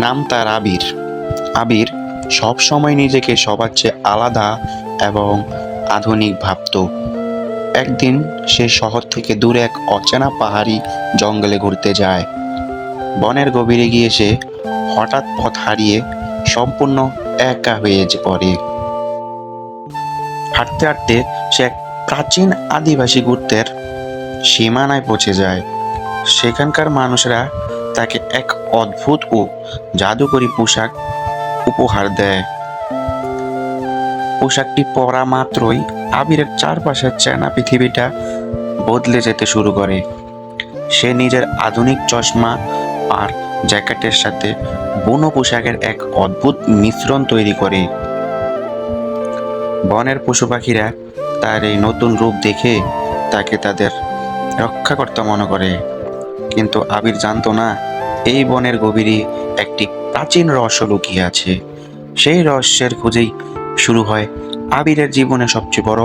নাম তার আবির। আবির সব সময় নিজেকে সবার চেয়ে আলাদা এবং আধুনিক ভাবত। একদিন সে শহর থেকে দূরে এক অচেনা পাহাড়ি জঙ্গলে ঘুরতে যায়। বনের গভীরে গিয়ে সে হঠাৎ পথ হারিয়ে সম্পূর্ণ একা হয়ে পড়ে। হাঁটতে হাঁটতে সে এক প্রাচীন আদিবাসী গোত্রের সীমানায় পৌঁছে যায়। সেখানকার মানুষরা তাকে এক অদ্ভুত ও জাদুকরী পোশাক উপহার দেয়। পোশাকটি পরা মাত্রই আবিরের চারপাশের চেনা পৃথিবীটা বদলে যেতে শুরু করে। সে নিজের আধুনিক চশমা আর জ্যাকেটের সাথে বুনো পোশাকের এক অদ্ভুত মিশ্রণ তৈরি করে। বনের পশু পাখিরা তার এই নতুন রূপ দেখে তাকে তাদের রক্ষাকর্তা মনে করে। কিন্তু আবির জানতো না, এই বনের গভীরে একটি প্রাচীন রহস্য লুকিয়ে আছে। সেই রহস্যের খোঁজেই শুরু হয় আবিরের জীবনে সবচেয়ে বড়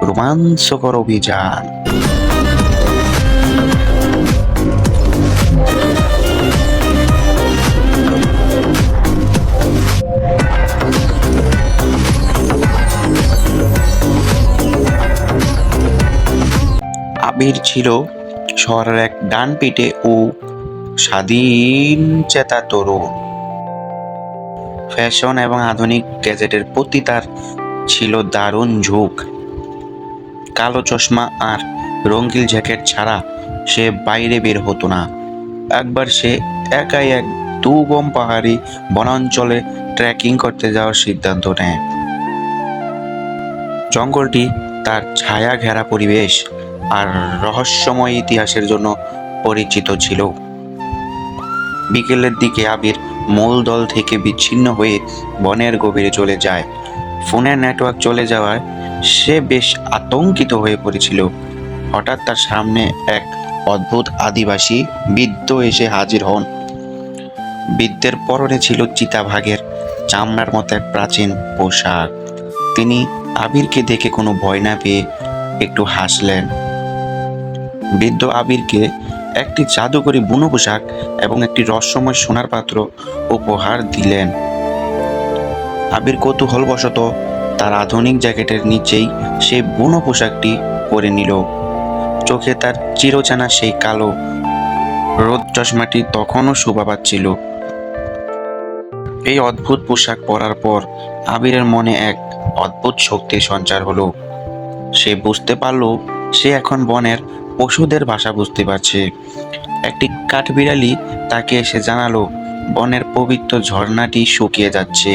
রোমাঞ্চকর অভিযান। আবির ছিল শহরের এক ডানপিটে ও স্বাধীন চেতা তরুণ। ফ্যাশন এবং আধুনিক গ্যাজেটের প্রতি তার ছিল দারুণ ঝোঁক। কালো চশমা আর রঙিন জ্যাকেট ছাড়া সে বাইরে বের হতো না। একবার সে একাই এক দুর্গম পাহাড়ি বনাঞ্চলে ট্রেকিং করতে যাওয়ার সিদ্ধান্ত নেয়। জঙ্গলটি তার ছায়া ঘেরা পরিবেশ আর রহস্যময় ইতিহাসের জন্য পরিচিত ছিল। বিকেলের দিকে আবির মূল দল থেকে বিচ্ছিন্ন হয়ে বনের গভীরে চলে যায়। ফোনের নেটওয়ার্ক চলে যাওয়ায় সে বেশ আতঙ্কিত হয়ে পড়েছিল। হঠাৎ তার সামনে এক অদ্ভুত আদিবাসী বৃদ্ধ এসে হাজির হন। বৃদ্ধের পরনে ছিল চিতাবাঘের চামড়ার মতো এক প্রাচীন পোশাক। তিনি আবিরকে দেখে কোনো ভয় না পেয়ে একটু হাসলেন। বৃদ্ধ আবিরকে একটি জাদুকরী বুনো পোশাক এবং একটি রহস্যময় সোনার পাত্র উপহার দিলেন। আবির কৌতূহলবশত তার আধুনিক জ্যাকেটের নিচেই সেই বুনো পোশাকটি পরে নিল। চোখে তার চিরচেনা সেই কালো রোদ চশমাটি তখনও শোভা পাচ্ছিল। এই অদ্ভুত পোশাক পরার পর আবিরের মনে এক অদ্ভুত শক্তির সঞ্চার হলো। সে বুঝতে পারল সে এখন বনের পশুদের ভাষা বুঝতে পারছে। একটি কাঠবিড়ালি তাকে এসে জানালো বনের পবিত্র ঝর্ণাটি শুকিয়ে যাচ্ছে।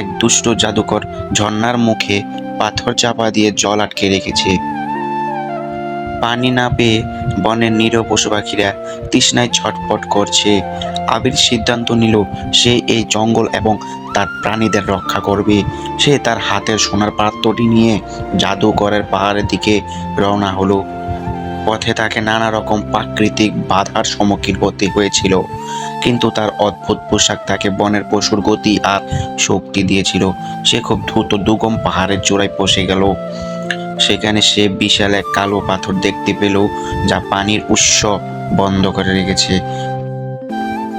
এক দুষ্ট জাদুকর ঝর্ণার মুখে পাথর চাপা দিয়ে জল আটকে রেখেছে। পানি না পেয়ে বনের নিরীহ পশু পাখিরা তৃষ্ণায় ছটফট করছে। আবির সিদ্ধান্ত নিল সে এই জঙ্গল এবং তার প্রাণীদের রক্ষা করবে। সে তার হাতের সোনার পাত্রটি নিয়ে জাদুকরের পাহাড়ের দিকে রওনা হলো। পথে তাকে নানা রকম প্রাকৃতিক বাধার সম্মুখীন হতে হয়েছিল, কিন্তু তার অদ্ভুত পোশাক তাকে বনের পশুর গতি আর শক্তি দিয়েছিল। সে খুব দ্রুত দুর্গম পাহাড়ের চূড়ায় পৌঁছে গেল। সেখানে সে বিশাল এক কালো পাথর দেখতে পেল যা পানির উৎস বন্ধ করে রেখেছে।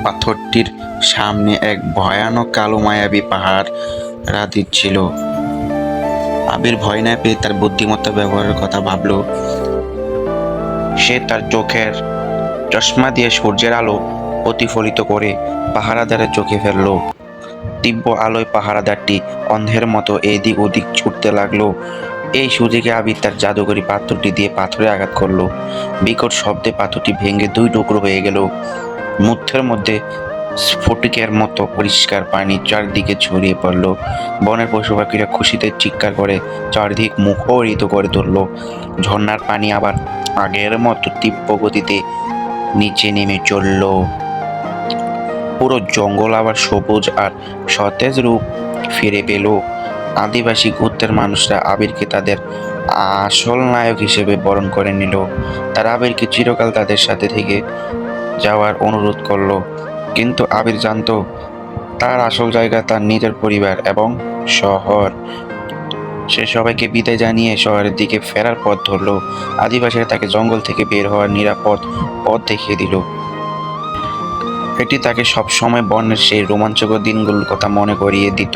পাথরটির সামনে এক ভয়ানক কালো মায়াবী পাহাড় দিচ্ছিল। আবির ভয় না পেয়ে তার বুদ্ধিমত্তা ব্যবহারের কথা ভাবল। সে তার চোখের চশমা দিয়ে সূর্যের আলো প্রতিফলিত করে পাহারাদারের চোখে ফেলল। তীব্র আলোয় পাহারাদারটি অন্ধের মতো এদিক ওদিক ছুটতে লাগলো। এই সুযোগে আবির তার জাদুকরী পাথরটি দিয়ে পাথরে আঘাত করলো। বিকট শব্দে পাথরটি ভেঙে দুই টুকরো হয়ে গেল। মুহূর্তের মধ্যে স্ফটিকের মতো পরিষ্কার পানি চারদিকে ছড়িয়ে পড়ল। বনের পশু পাখিরা খুশিতে চিৎকার করে চারদিক মুখরিত করে তুলল। ঝর্ণার পানি আবার আগের মতো তীব্র গতিতে নিচে নেমে চলল। পুরো জঙ্গল আবার সবুজ আর সতেজ রূপ ফিরে পেল। আদিবাসী গোত্রের মানুষরা আবিরকে তাদের আসল নায়ক হিসেবে বরণ করে নিল। তারা আবিরকে চিরকাল তাদের সাথে থেকে যাওয়ার অনুরোধ করলো। কিন্তু আবির জানতো তার আসল জায়গা তার নিজের পরিবার এবং শহর। সে সবাইকে বিদায় জানিয়ে শহরের দিকে ফেরার পথ ধরল। আদিবাসীরা তাকে জঙ্গল থেকে বের হওয়ার নিরাপদ পথ দেখিয়ে দিল। এটি তাকে সবসময় বনের সেই রোমাঞ্চকর দিনগুলোর কথা মনে করিয়ে দিত।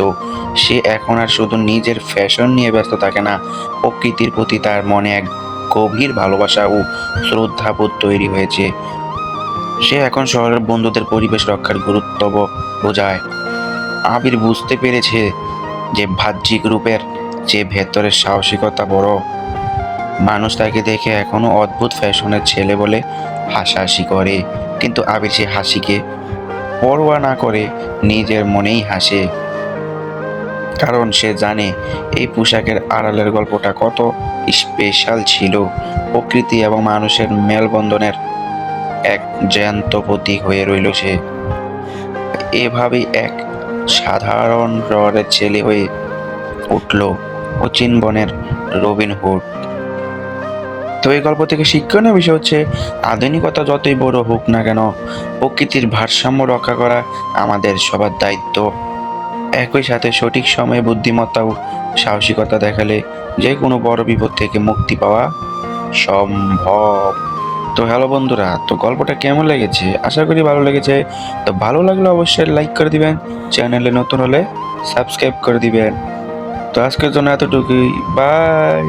সে এখন আর শুধু নিজের ফ্যাশন নিয়ে ব্যস্ত থাকে না, প্রকৃতির প্রতি তার মনে এক গভীর ভালোবাসা ও শ্রদ্ধাবোধ তৈরি হয়েছে। সে এখন শহরের বন্ধুদের পরিবেশ রক্ষার গুরুত্ব বোঝায়। আবির বুঝতে পেরেছে যে বাহ্যিক রূপের যে ভেতরের সাহসিকতা বড়। মানুষ তাকে দেখে এখনো অদ্ভুত ফ্যাশনের ছেলে বলে হাসাহাসি করে, কিন্তু আবির সে হাসিকে পরোয়া না করে নিজের মনেই হাসে, কারণ সে জানে এই পোশাকের আড়ালের গল্পটা কত স্পেশাল ছিল। প্রকৃতি এবং মানুষের মেলবন্ধনের এক জ্যান্ত প্রতীক হয়ে রইল সে। এভাবেই এক সাধারণ শহরের ছেলে হয়ে উঠল অচিন বনের রবিনহুড। তো এই গল্প থেকে শিক্ষণীয় বিষয় হচ্ছে, আধুনিকতা যতই বড় হোক না কেন, প্রকৃতির ভারসাম্য রক্ষা করা আমাদের সবার দায়িত্ব। একই সাথে সঠিক সময়ে বুদ্ধিমত্তা ও সাহসিকতা দেখালে যে কোনো বড় বিপদ থেকে মুক্তি পাওয়া সম্ভব। তো হ্যালো বন্ধুরা, তো গল্পটা কেমন লেগেছে? আশা করি ভালো লেগেছে। তো ভালো লাগলে অবশ্যই লাইক করে দিবেন, চ্যানেলে নতুন হলে সাবস্ক্রাইব করে দিবেন। তো আজকের জন্য এতটুকুই, বাই।